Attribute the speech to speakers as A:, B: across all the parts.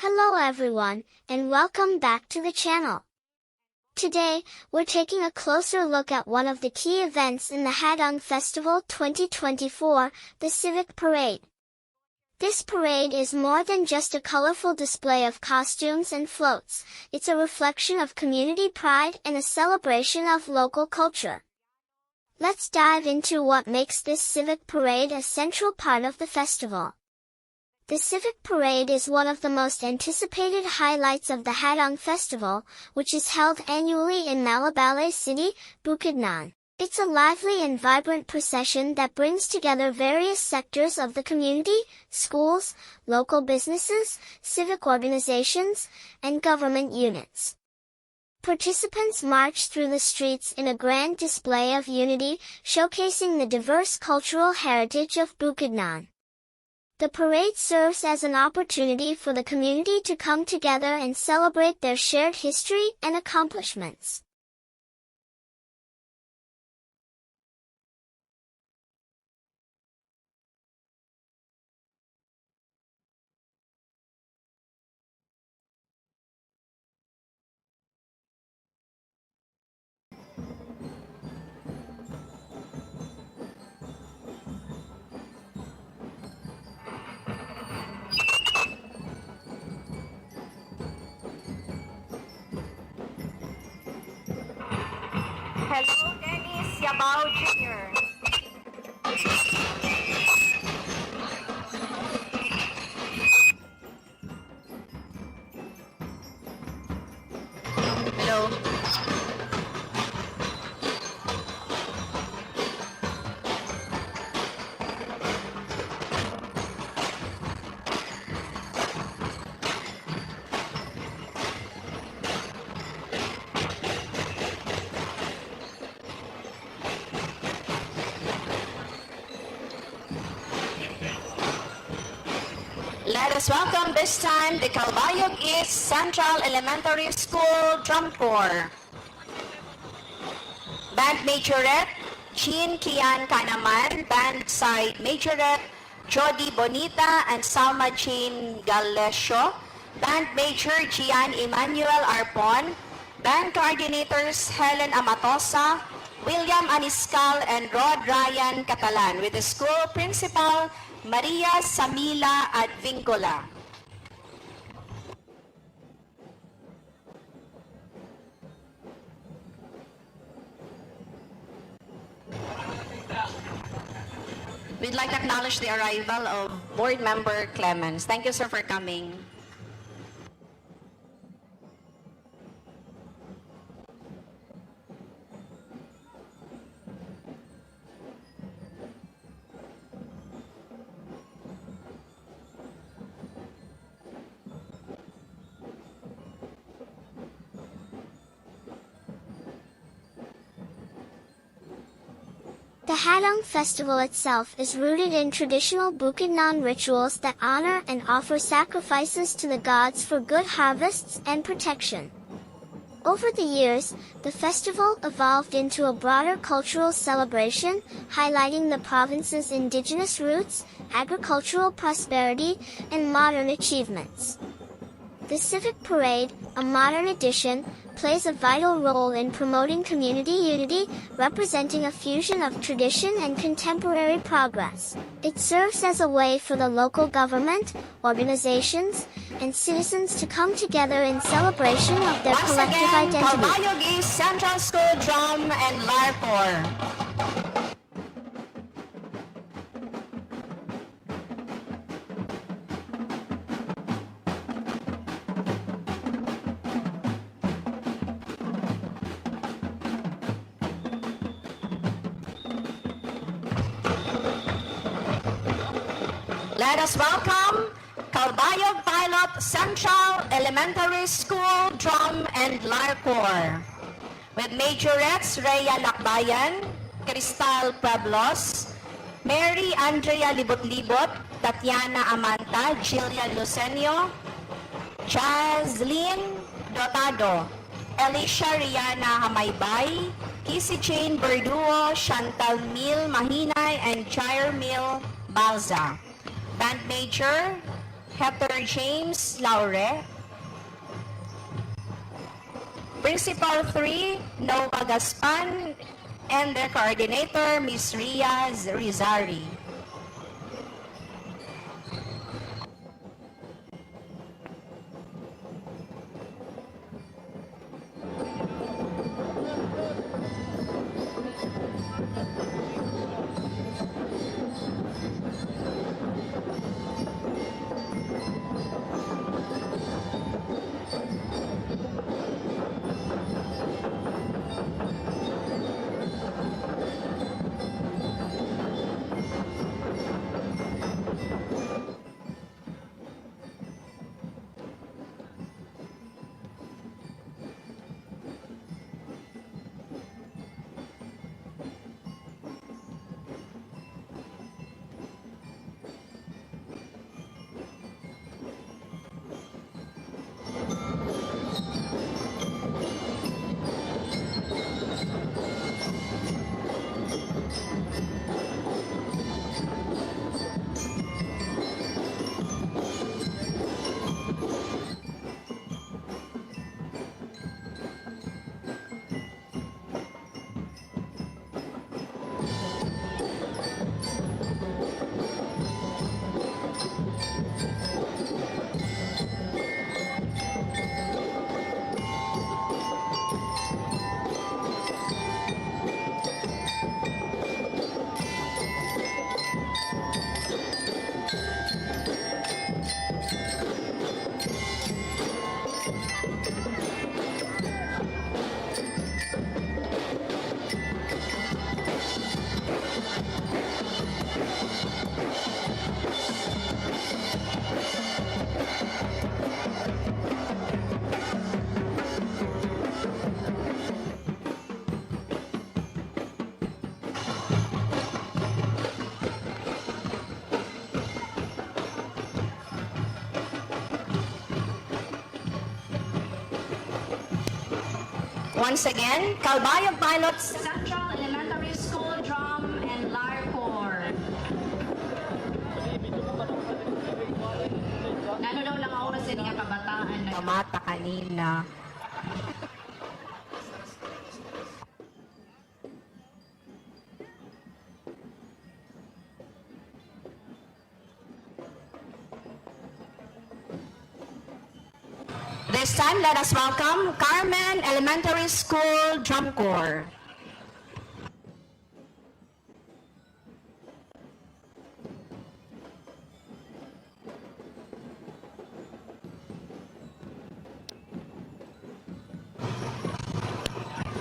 A: Hello everyone, and welcome back to the channel. Today, we're taking a closer look at one of the key events in the Hadang Festival 2024, the Civic Parade. This parade is more than just a colorful display of costumes and floats, it's a reflection of community pride and a celebration of local culture. Let's dive into what makes this Civic Parade a central part of the festival. The Civic Parade is one of the most anticipated highlights of the Hadang Festival, which is held annually in Malabale City, Bukidnon. It's a lively and vibrant procession that brings together various sectors of the community, schools, local businesses, civic organizations, and government units. Participants march through the streets in a grand display of unity, showcasing the diverse cultural heritage of Bukidnon. The parade serves as an opportunity for the community to come together and celebrate their shared history and accomplishments.
B: Hello, Dennis Yabao Jr. Hello. Let us welcome this time the Calbayog East Central Elementary School Drum Corps. Band Majorette, Jean Kian Kanaman, Band Side Majorette, Jody Bonita and Salma Jean Galesio, Band Major Gian Emmanuel Arpon, Band Coordinators Helen Amatosa, William Aniscal and Rod Ryan Catalan, with the school principal Maria Samila Advincula. We'd like to acknowledge the arrival of Board Member Clemens. Thank you, sir, for coming.
A: The Hadang Festival itself is rooted in traditional Bukidnon rituals that honor and offer sacrifices to the gods for good harvests and protection. Over the years, the festival evolved into a broader cultural celebration, highlighting the province's indigenous roots, agricultural prosperity, and modern achievements. The Civic Parade, a modern edition, plays a vital role in promoting community unity, representing a fusion of tradition and contemporary progress. It serves as a way for the local government, organizations, and citizens to come together in celebration of their collective identity.
B: Calbayog East Central School Drum and Lyre Corps. Let us welcome Calbayog Pilot Central Elementary School Drum and Lyre Corps with Majorettes Rhea Lakbayan, Cristal Pueblos, Mary Andrea Libot-Libot, Tatiana Amanta, Jillian Lucenio, Jazlyn Dotado, Alicia Riana Hamaybay, Kissy Jane Berduo, Chantal Mil Mahinay, and Jair Mil Balza. Band Major Hector James Laure. Principal 3, Nova Gaspan, and their coordinator, Ms. Ria Rizari. Once again, Calbayog Pilots Central Elementary School Drum and Lyre Corps. Ano daw lang oras sa mga kabataan na kamata kanina. This time, let us welcome Carmen Elementary School Drum Corps.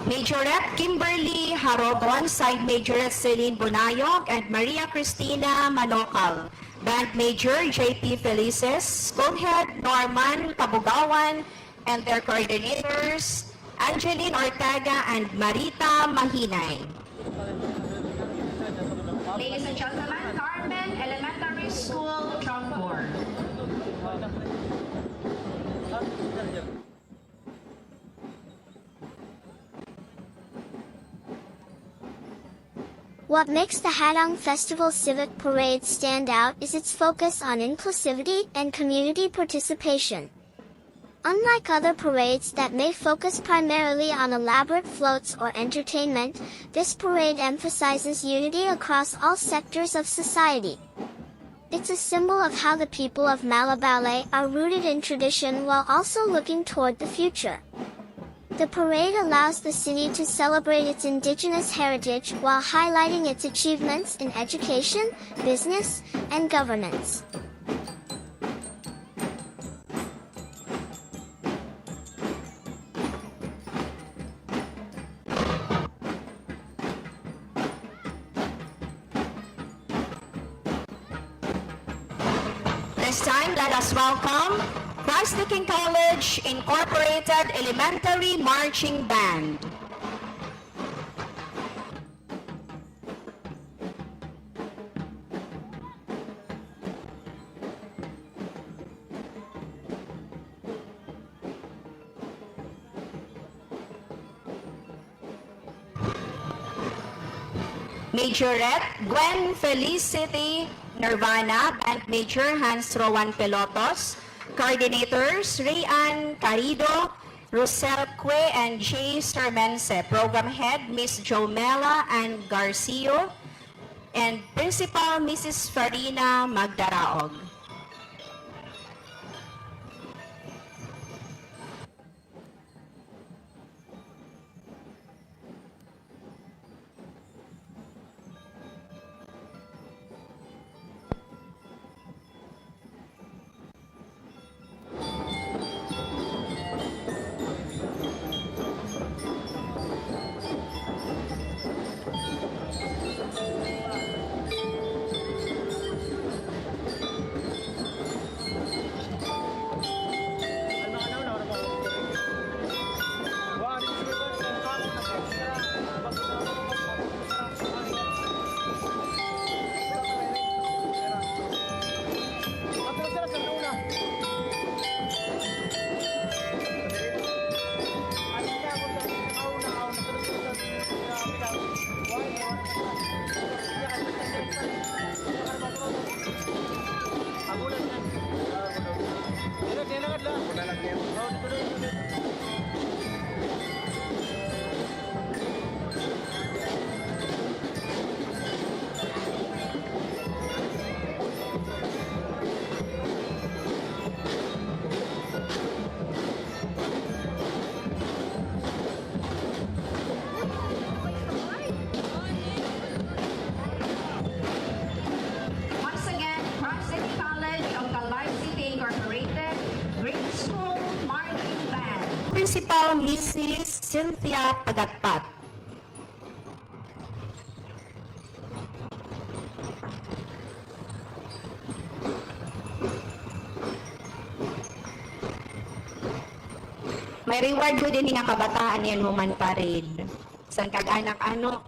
B: Majorette Kimberly Harogon, Side Majorette Celine Bunayog, and Maria Cristina Manokal. Band Major J.P. Felices, School Head Norman Kabugawan, and their coordinators, Angeline Ortega and Marita Mahinay. Ladies and gentlemen, Carmen Elementary School Drum Corps.
A: What makes the Hadang Festival Civic Parade stand out is its focus on inclusivity and community participation. Unlike other parades that may focus primarily on elaborate floats or entertainment, this parade emphasizes unity across all sectors of society. It's a symbol of how the people of Malabale are rooted in tradition while also looking toward the future. The parade allows the city to celebrate its indigenous heritage while highlighting its achievements in education, business, and governance.
B: This time, let us welcome Christ the King College Incorporated Elementary Marching Band. Majorette Gwen Felicity Nirvana, Band Major Hans Rowan Pelotos, Coordinators Rayan Carido, Rosel Que, and Jay Sermense, Program Head Miss Jomela and Garcio, and Principal Mrs. Farina Magdaraog. Principal Mrs. Cynthia Pagatpat. May reward ko din nga kabataan yan human parade. San kag-anak ano?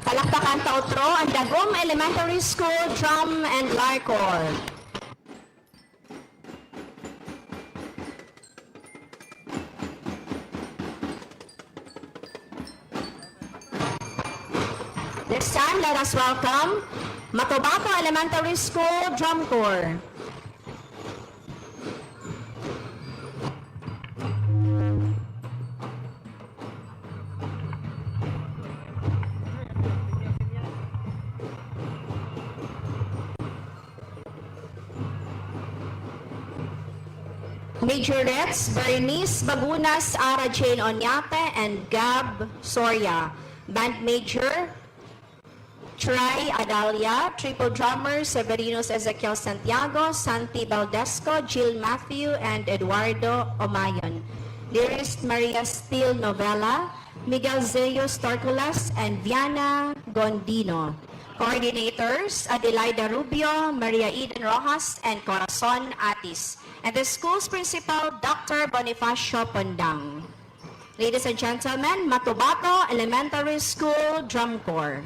B: Palakpakan tautro ang Dagom Elementary School Drum and Lyre Corps. This time, let us welcome Matobato Elementary School Drum Corps. Majorettes Bernice Bagunas, Ara Jane Onyate, and Gab Soria. Band Major Try Adalia, Triple Drummers Severinos Ezequiel Santiago, Santi Valdesco, Jill Matthew, and Eduardo Omayon. Lyrist Maria Steele Novella, Miguel Zeyos Torculas, and Viana Gondino. Coordinators Adelaida Rubio, Maria Eden Rojas, and Corazon Atis. And the school's principal, Dr. Bonifacio Pondang. Ladies and gentlemen, Matobato Elementary School Drum Corps.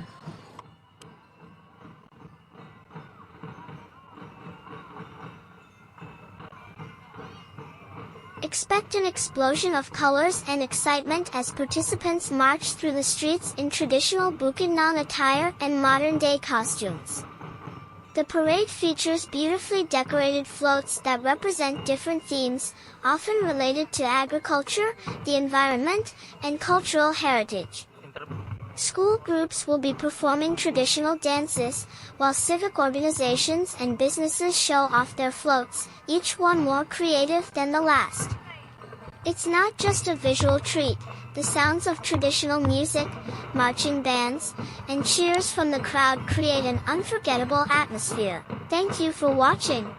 A: Expect an explosion of colors and excitement as participants march through the streets in traditional Bukidnon attire and modern-day costumes. The parade features beautifully decorated floats that represent different themes, often related to agriculture, the environment, and cultural heritage. School groups will be performing traditional dances, while civic organizations and businesses show off their floats, each one more creative than the last. It's not just a visual treat. The sounds of traditional music, marching bands, and cheers from the crowd create an unforgettable atmosphere. Thank you for watching.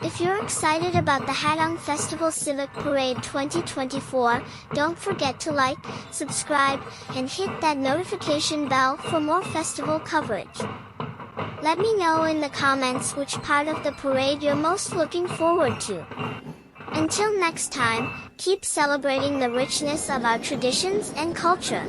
A: If you're excited about the Hadang Festival Civic Parade 2024, don't forget to like, subscribe, and hit that notification bell for more festival coverage. Let me know in the comments which part of the parade you're most looking forward to. Until next time, keep celebrating the richness of our traditions and culture.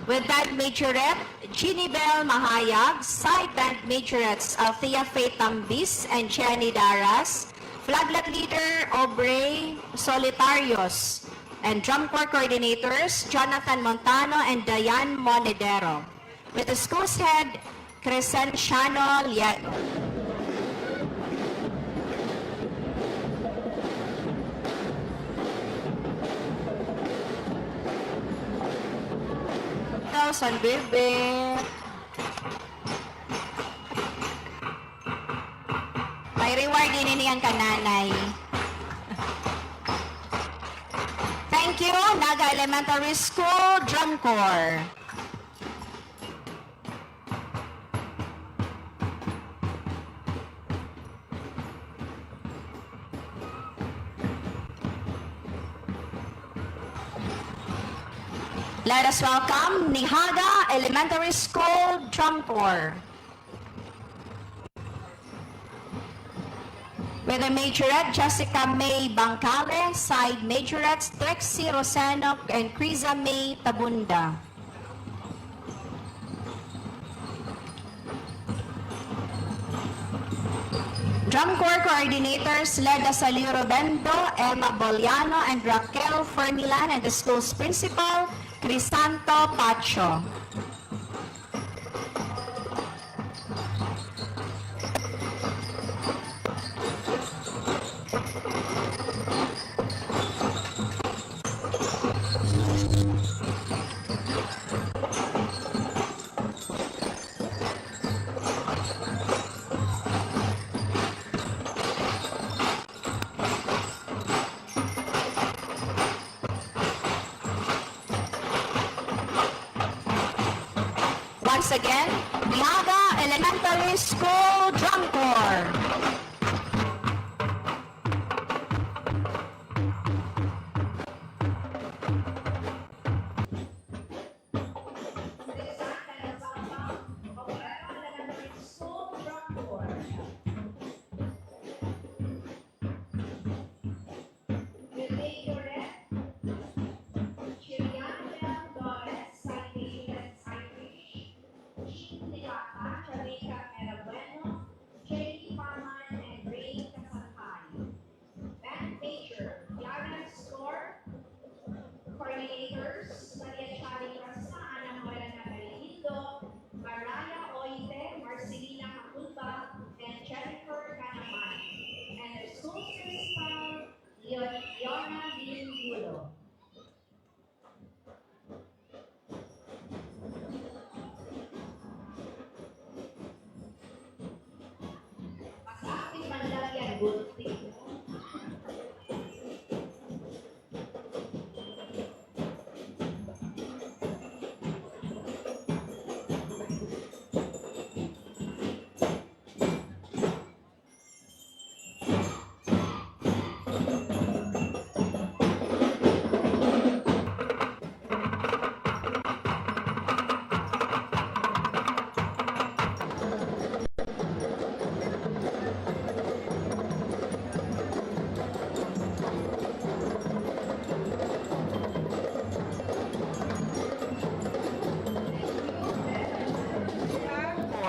B: With that majorette, Ginny Bell Mahayag, side band majorettes Althea Faye Tambis and Jenny Daras, flaglet leader Obrero Solitarios, and drum corps coordinators Jonathan Montano and Diane Monedero. With the school's head, Crescenciano Lieto. San Bebe. May reward din niyan kananay. Thank you, Naga Elementary School Drum Corps. Let us welcome Naga Elementary School Drum Corps. With the majorette Jessica May Bangkale, side majorettes Trixie Rosano and Criza May Tabunda. Drum Corps coordinators Leda Saliro Bendo, Emma Boliano, and Raquel Fermilan, and the school's principal, Crisanto Pacho. Once again, Naga Elementary School Drum Corps.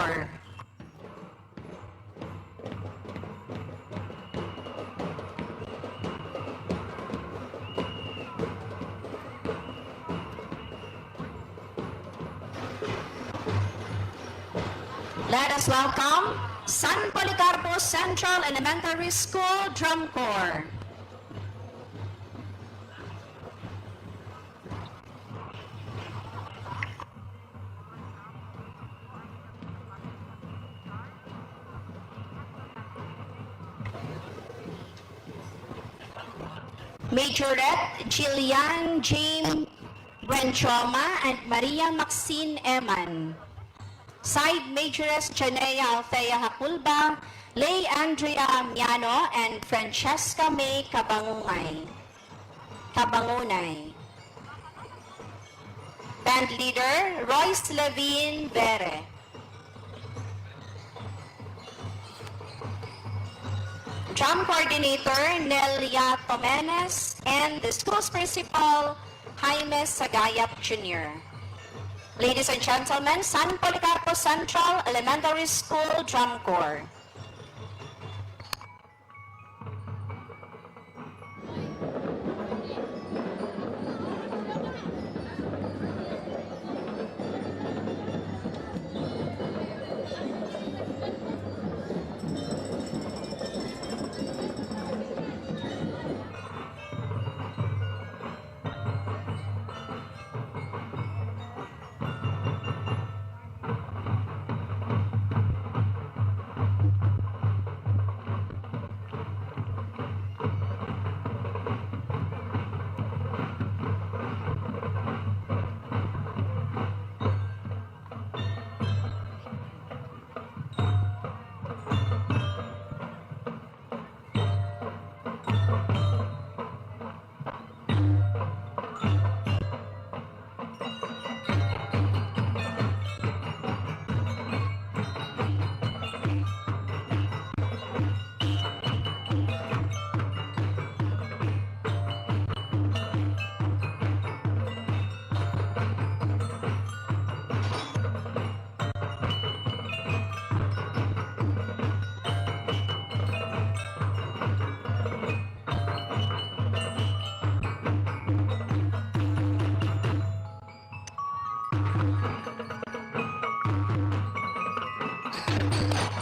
B: Corps. Let us welcome San Policarpo Central Elementary School Drum Corps. Majorette Jillian James Brenchoma and Maria Maxine Eman. Side Majoress Janea Althea Hapulba, Lay Andrea Miano, and Francesca May Kabangunay. Band Leader Royce Levine Vere. Drum Coordinator Nelia Tomenes and the school's principal Jaime Sagayap Jr. Ladies and gentlemen, San Policarpo Central Elementary School Drum Corps.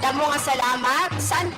B: Damo nga salamat. San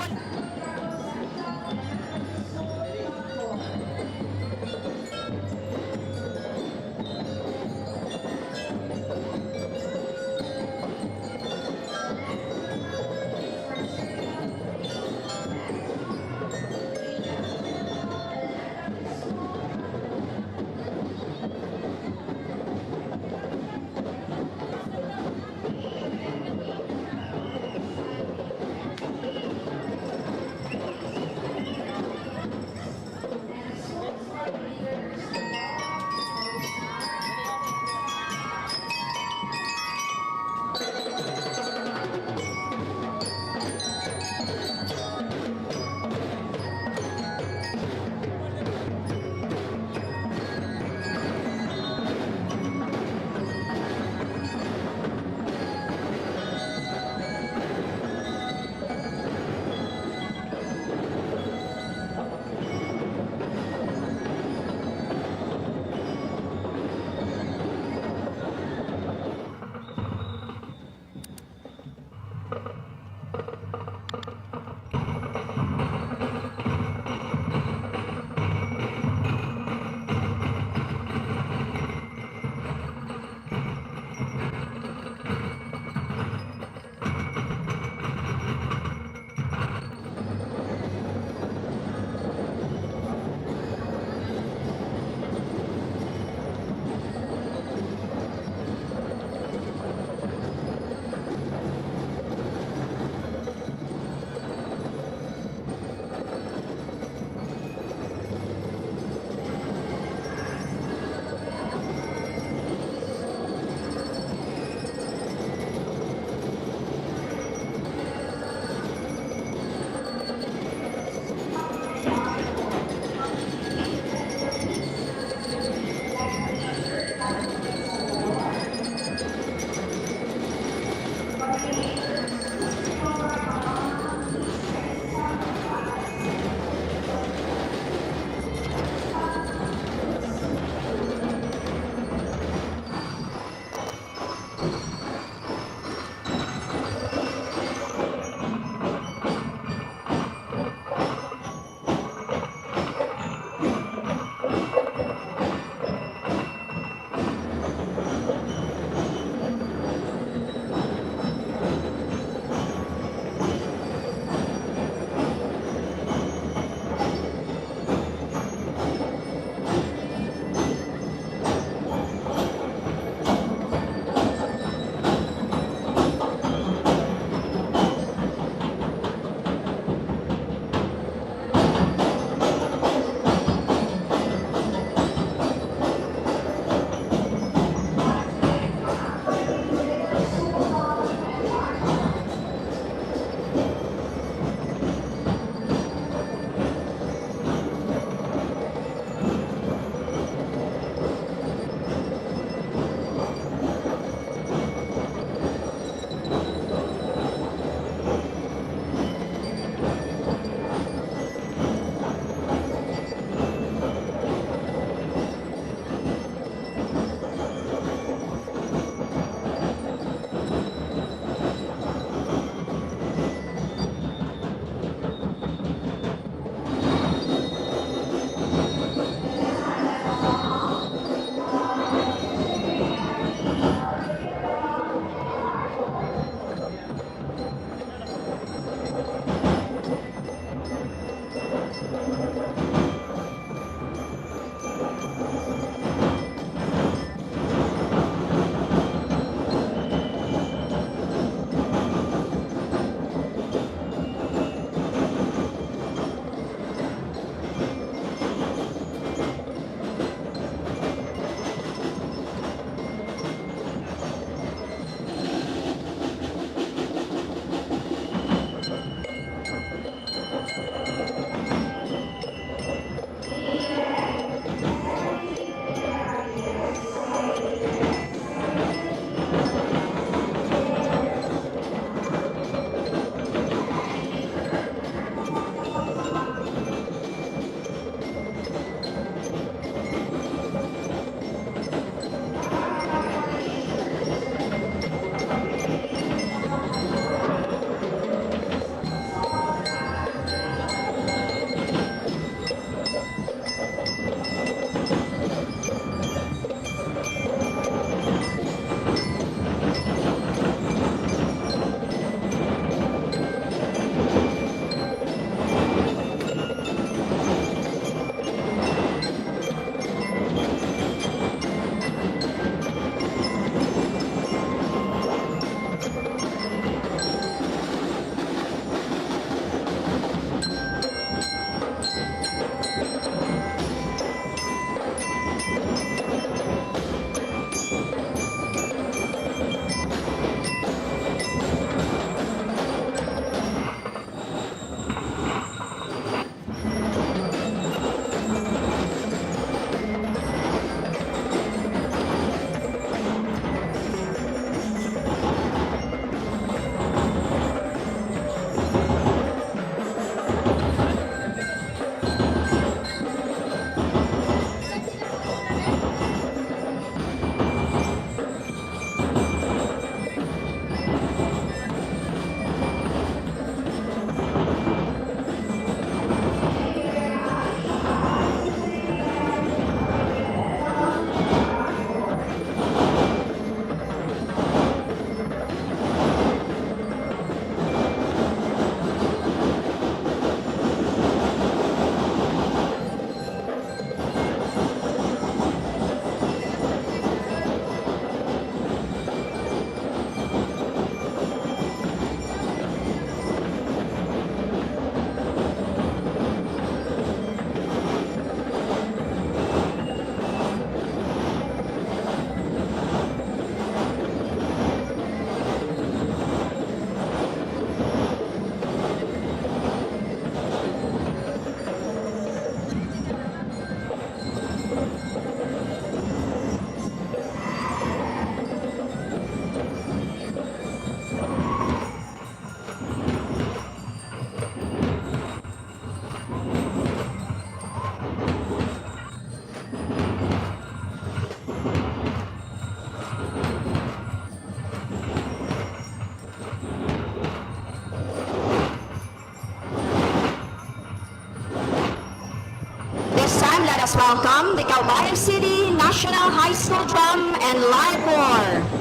B: welcome the Calbayog City National High School Drum and Live Corps.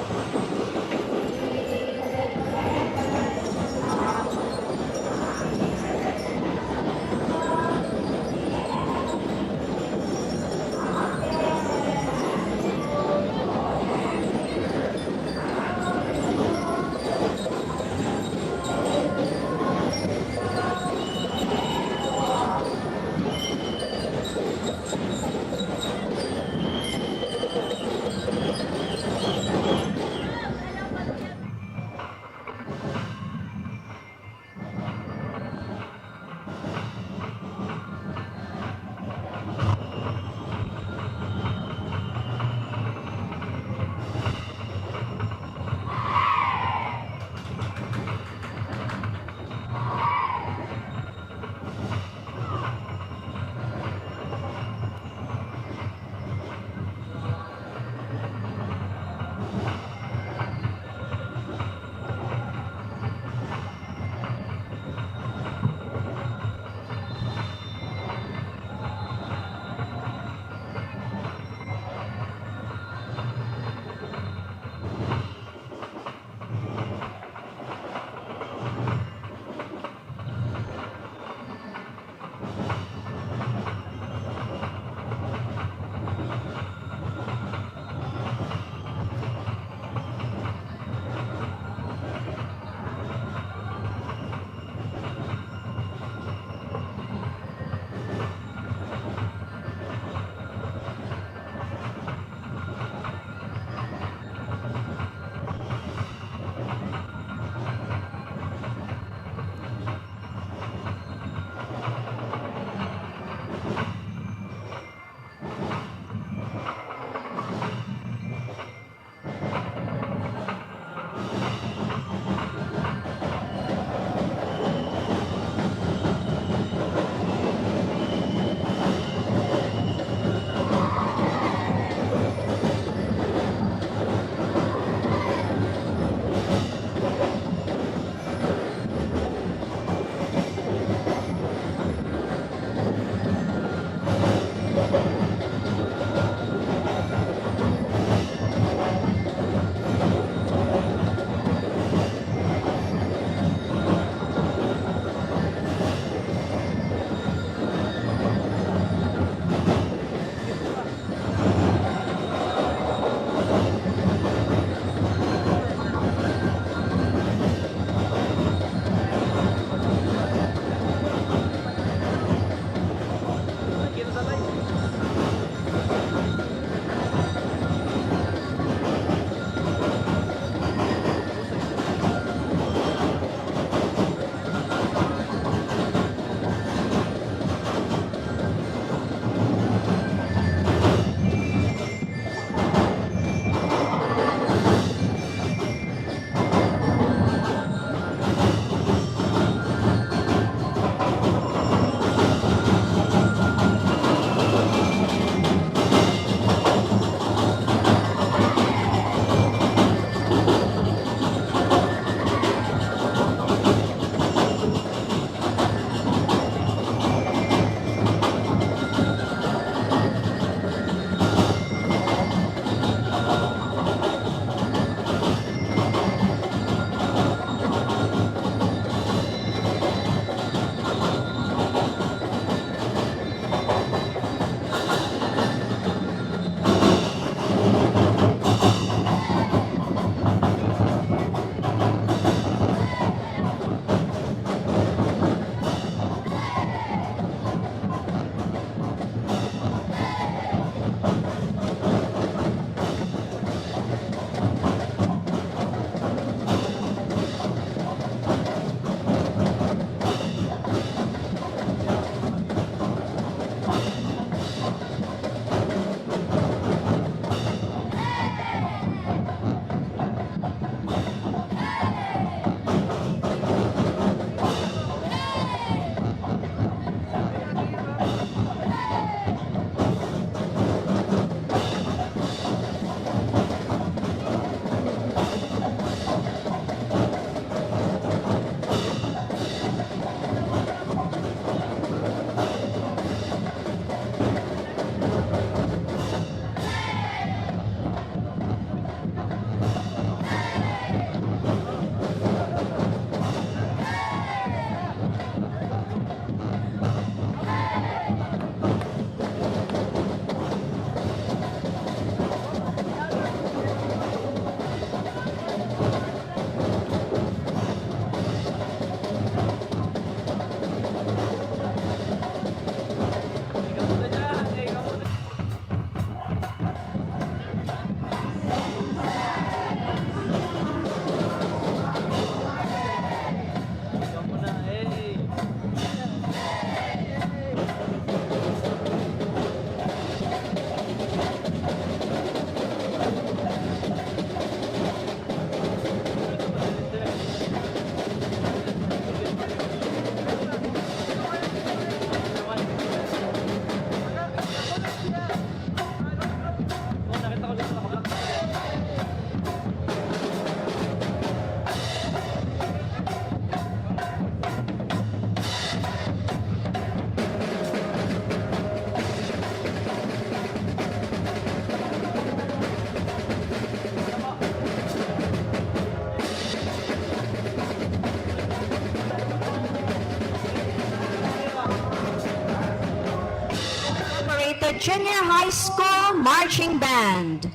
B: Junior High School Marching Band.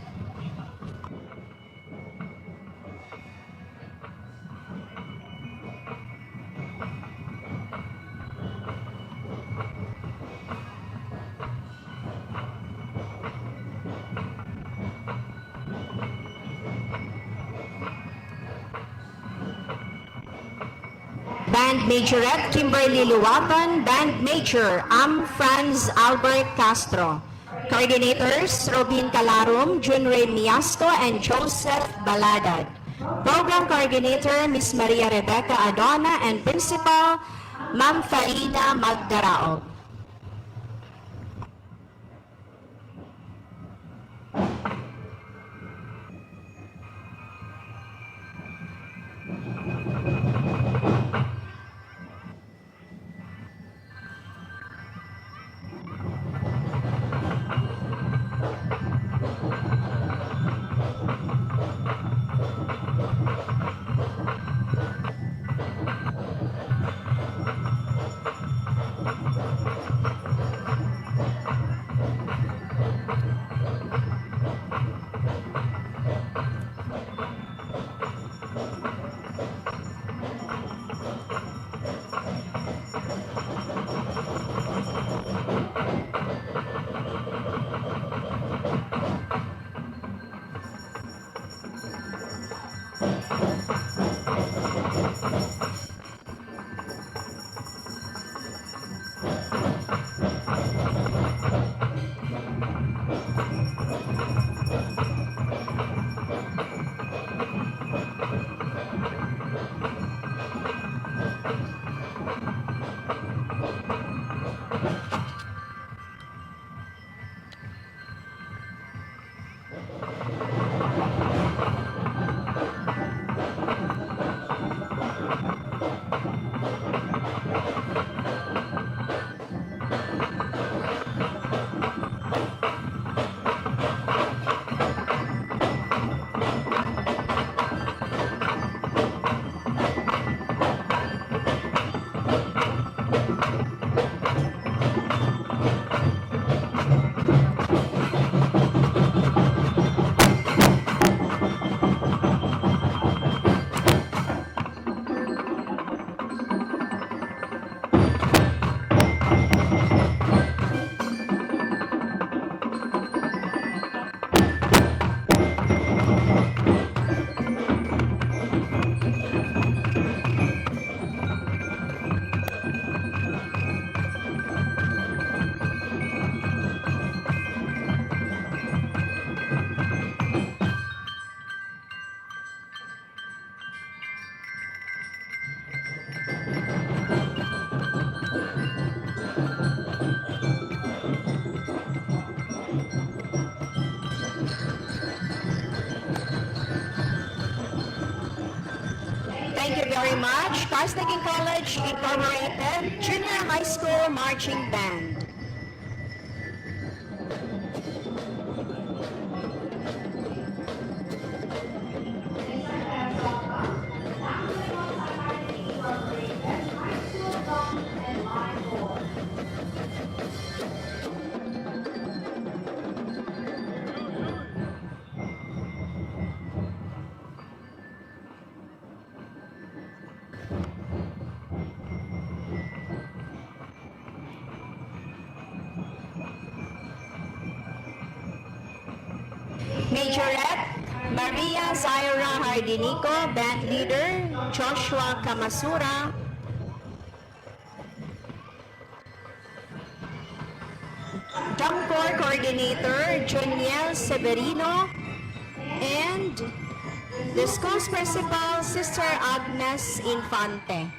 B: Band Majorette Kimberly Luwaton, Band Major Franz Albert Castro. Coordinators Robin Calarum, Junray Miasco, and Joseph Baladad. Program Coordinator Miss Maria Rebecca Adona, and Principal Ma'am Farina Magdaraog. Thank you very much. Carstaging College Incorporated Junior High School Marching Band. Majorette Maria Zaira Hardinico, Band Leader Joshua Kamasura. Drum Corps Coordinator Juniel Severino, and the school's principal, Sister Agnes Infante.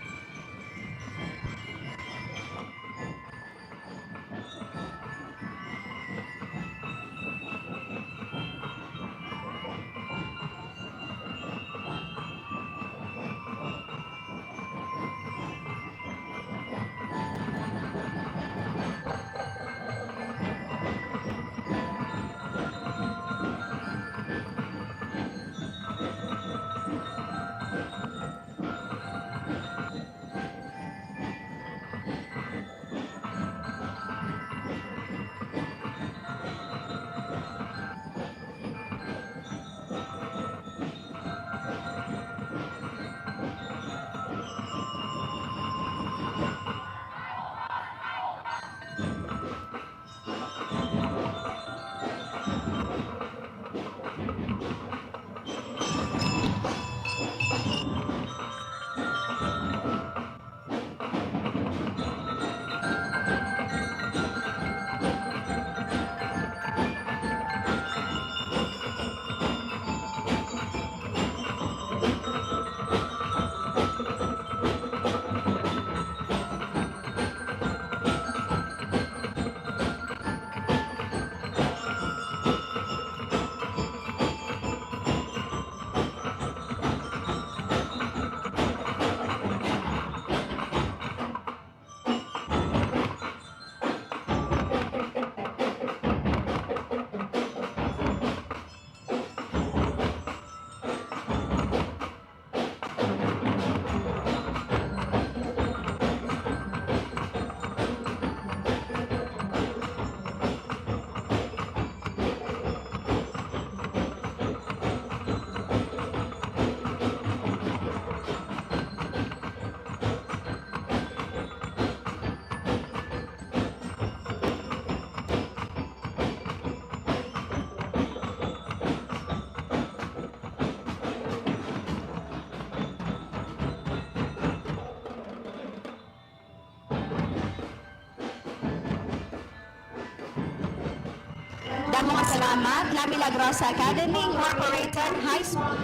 B: Damo salamat, La Milagrosa Academy Incorporated High School.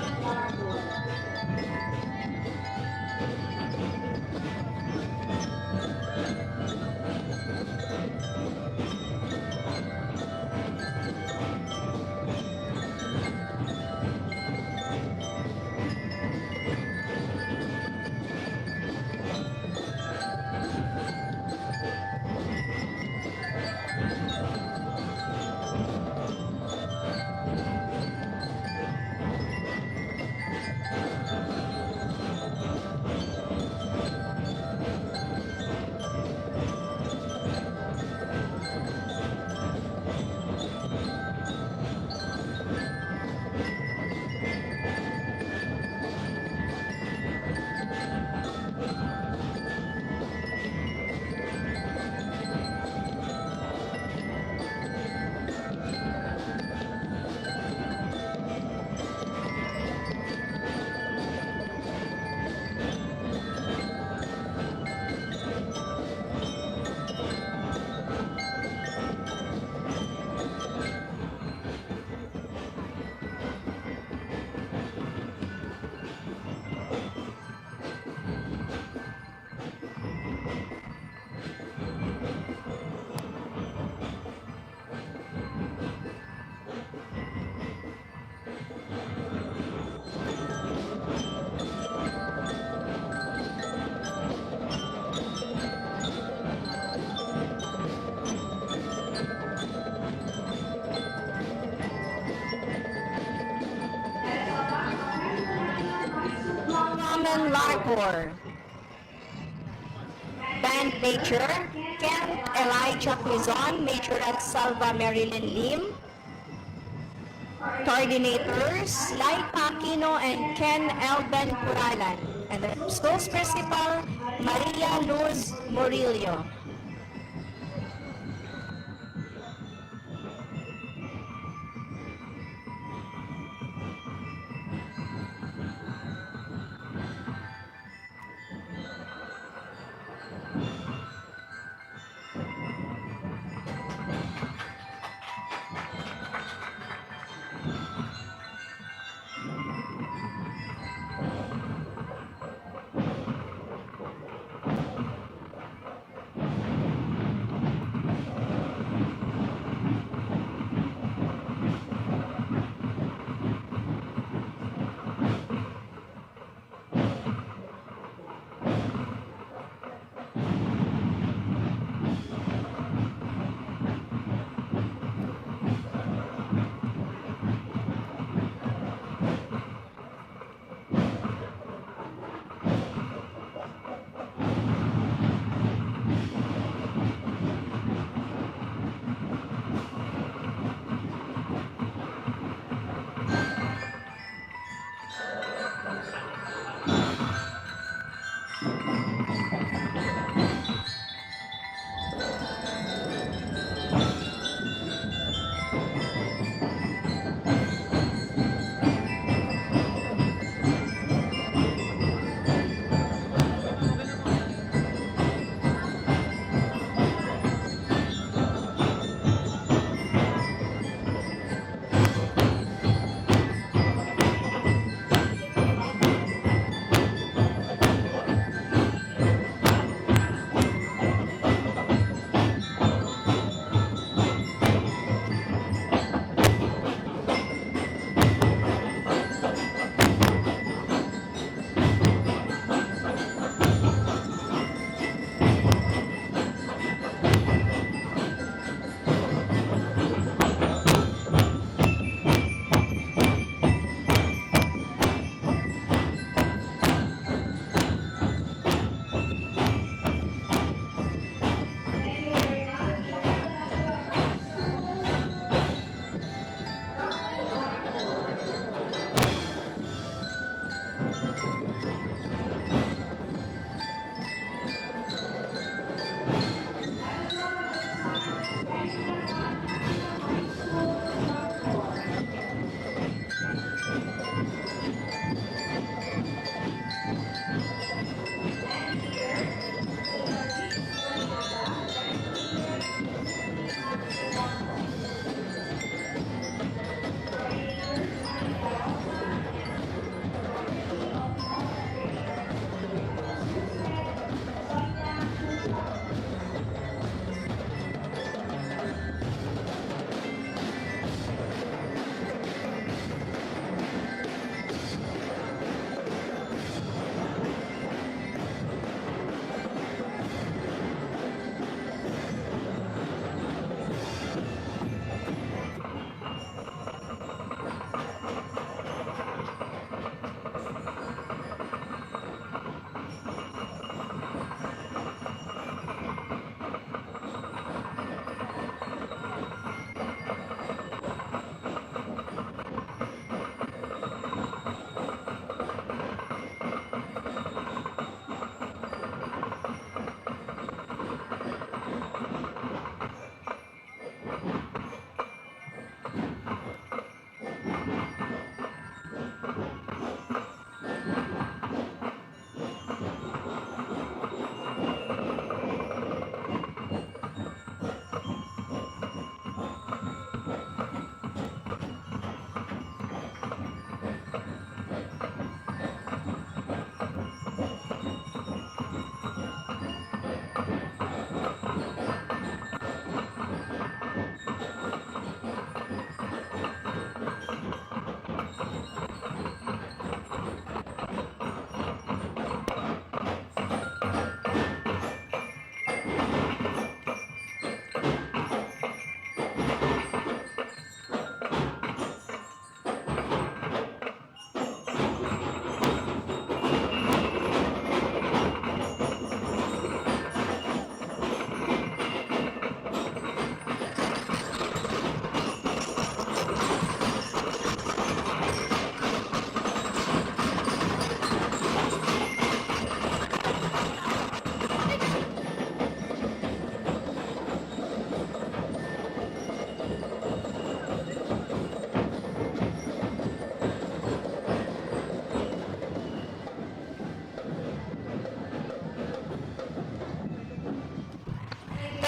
B: Common Larkor. Band Major, Kent Elijah Quizon, Major at Salva Marilyn Lim. Coordinators, Lai Pacino and Ken Elben Curalan. And the school's principal, Maria Luz Murillo.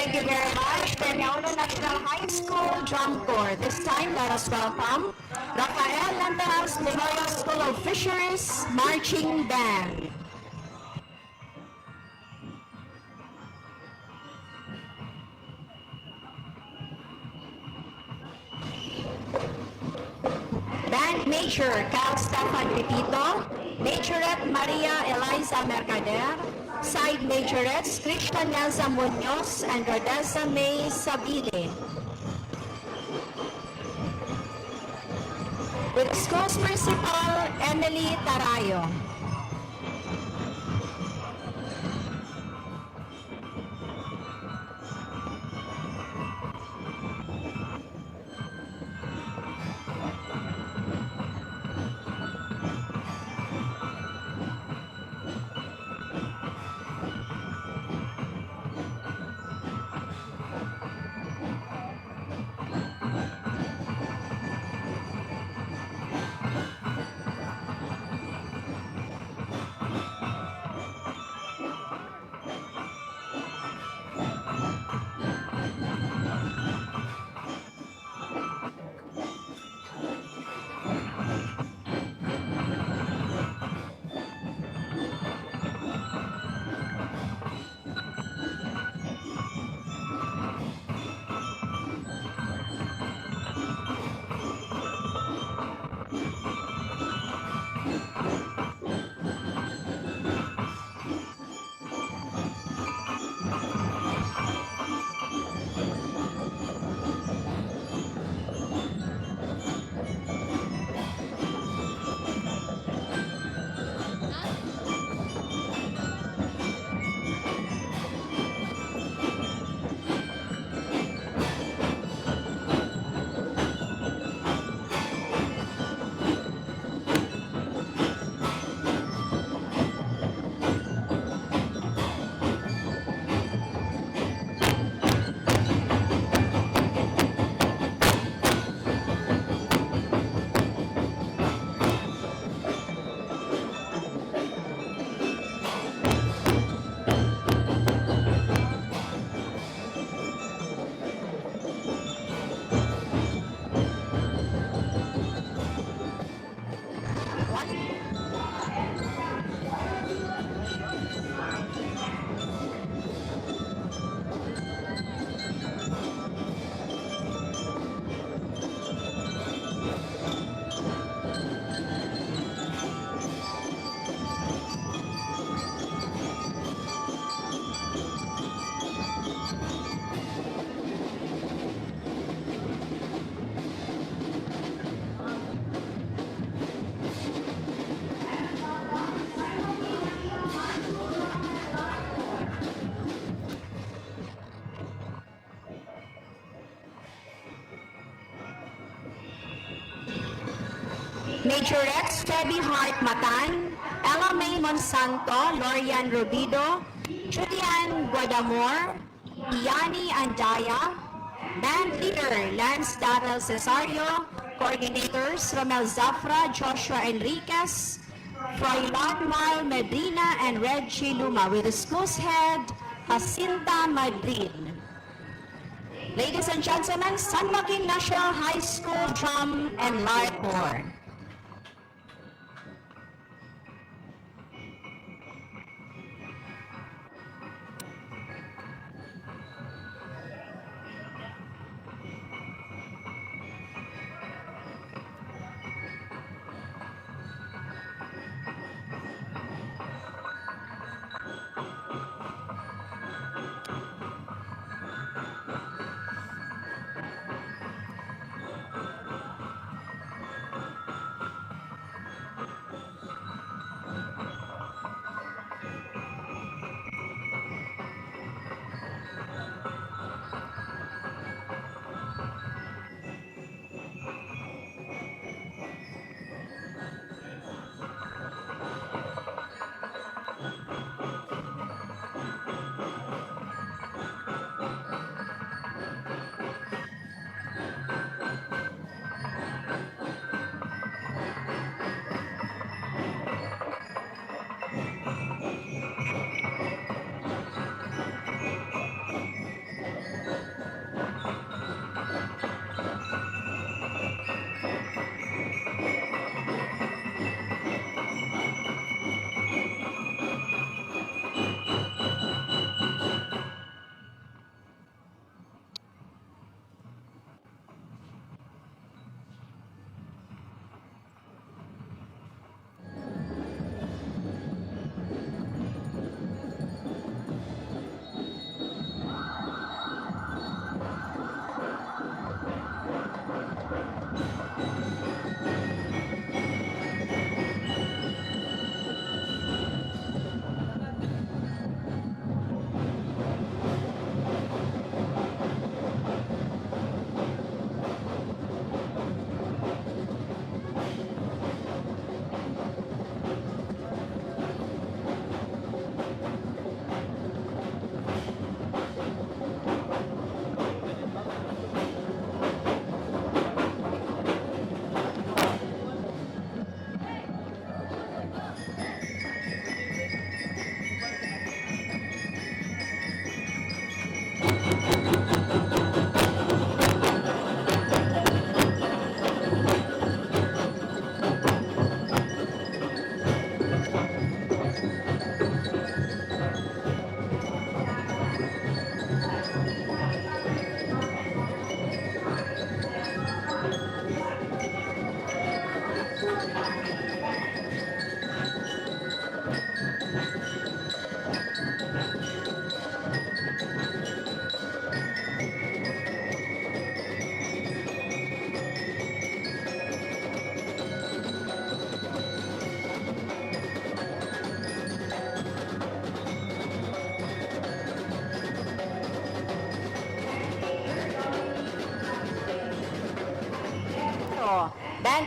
B: Thank you very much. Penaulo National High School Drum Corps. This time, let us welcome Rafael Lantas, Memorial School of Fisheries Marching Band. Band Major Cal Stefan Pepito, Majorette Maria Eliza Mercader, Side Majorettes Christian Nelsa Munoz and Rodessa May Sabine. With the school's principal, Emily Tarayo. Majorettes Feby Hart Matan, Ella May Monsanto, Lorian Rubido, Julian Guadamor, Iani Andaya, Band Leader Lance Darrell Cesario, Coordinators Romel Zafra, Joshua Enriquez, Froilan Mal Medina, and Reggie Luma, with the school's head, Jacinta Madrid. Ladies and gentlemen, San Joaquin National High School Drum and Lyre Corps.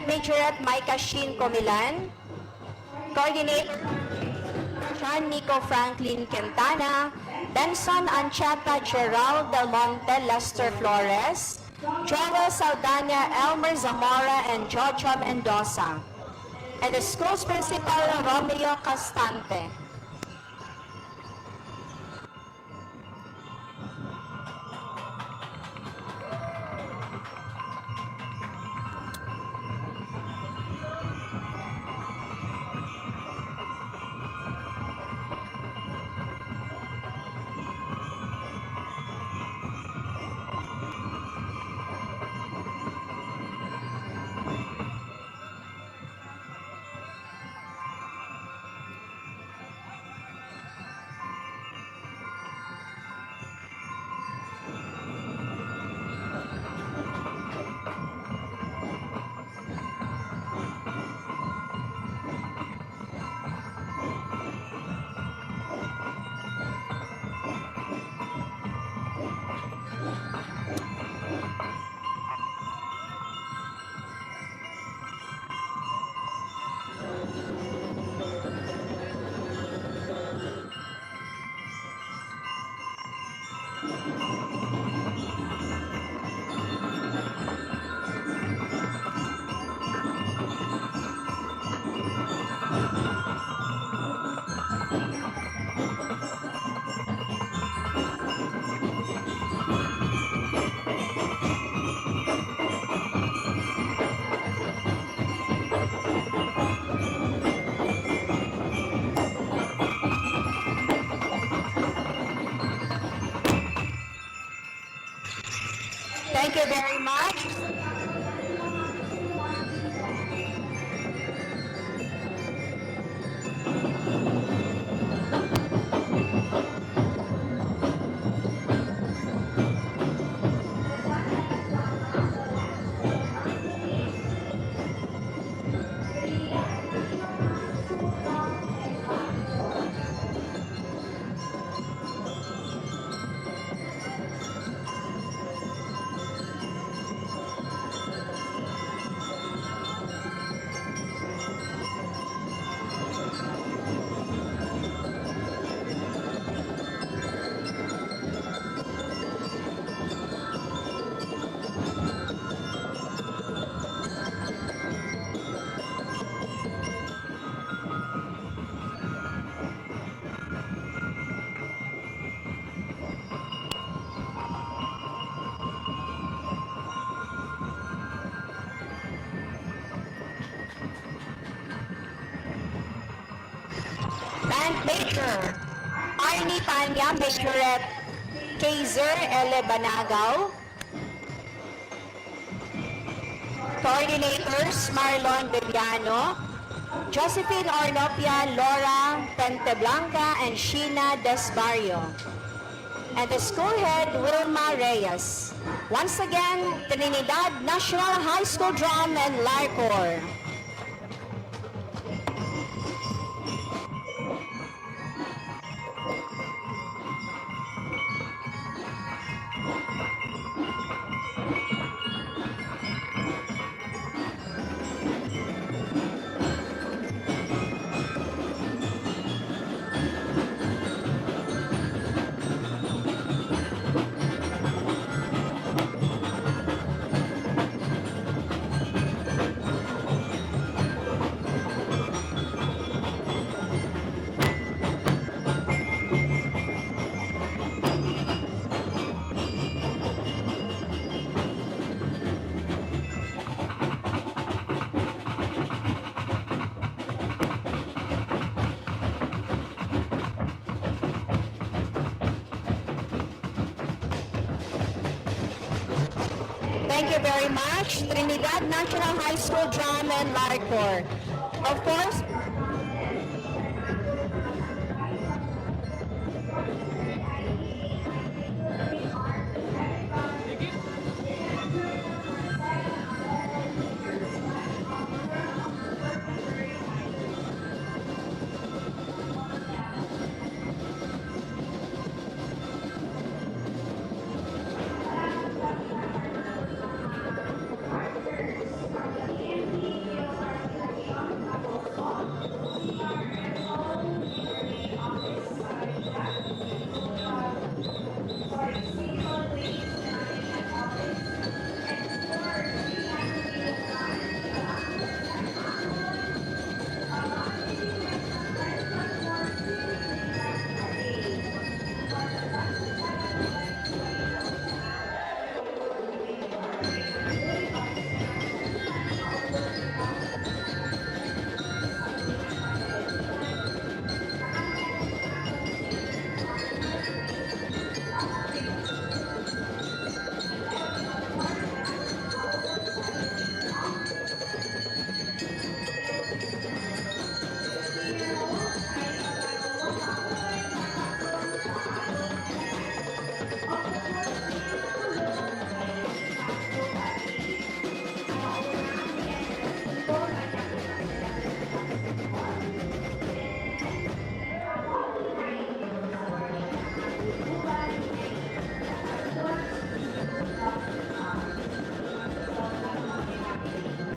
B: Majorette Micah Sheen Comilan, Coordinator Sean Nico Franklin Quintana, Benson Ancheta Gerald Del Monte Lester Flores, Joel Saldana Elmer Zamora and Jojo Mendoza, and the school's principal Romeo Castante. Thank you very much. Band Major Arnie Panya, Majorette Kaiser Ele Banagaw, Coordinators Marlon Villano, Josephine Ornopia, Laura Penteblanca, and Sheena Desbarrio, and the school head Wilma Reyes. Once again, Trinidad National High School Drum and Lyre Corps. Thank you very much, Trinidad National High School Drum and Lyre Corps. Of course,